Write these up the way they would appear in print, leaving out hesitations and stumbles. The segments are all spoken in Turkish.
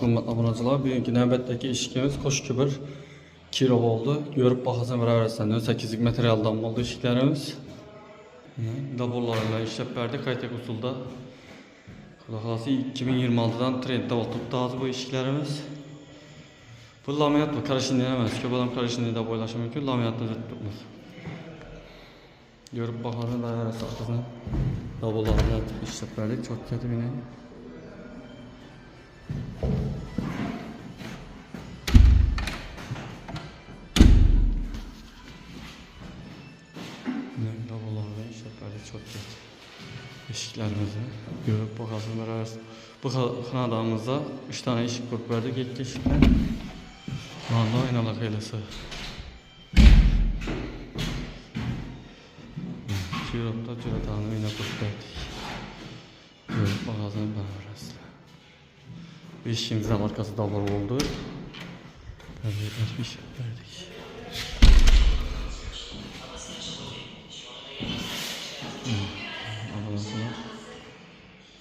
Hürmetli abunacılar, bugünkü növbətdəki işimiz qoş kübür kirov oldu. Görüb baxasan verərsən, 8'lik materialdan oldu işlərimiz. Daborlarla işləb verdik, kaytek usulda. Xülasə 2026'dan trenddə oldu bu işlərimiz. Bu laminat bu, karışın denemez. Köp adam karışın da boylaşa mümkün, laminatla tutmaz. Görüb baxasan verərsən, daborlarla işləb verdik, çok kötü bir ne. Çok kötü. Eşiklerimizi görüp bakasın veririz. Bu kanadağımızda 3 tane eşik kurup verdik. İlk eşikler. Valla inalak eylesi. Cüropta cürotanı yine kurup verdik. Görüp bakasın veririz. Bu işimizden arkası dabur oldu. Eşik verdik.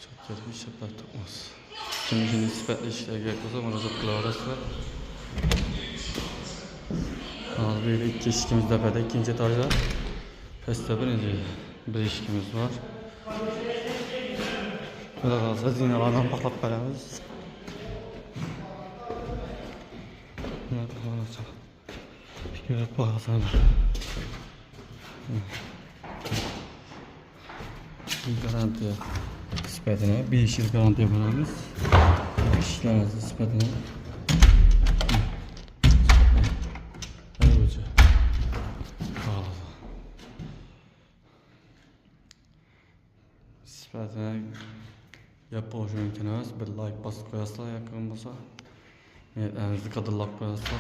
Çok kötü bir şeyler tutmaz. Şimdi nispetli işler gerek olsa müracaat kılarızlar. Böyle iki işkimiz tepede, ikinci etajda. Peste bir işkimiz var. Böyle kalsa zinalardan patlap veremiz. Bir görüp bakalım. Garanti nispetine, bir işi garanti yaparız. İşlerimizi nispetine. Ayrıca. Nispetine yapılış mümkün. Bir like basıp koyarsa yakın olsa. Niyetlerinizi kadırlap koyarsa.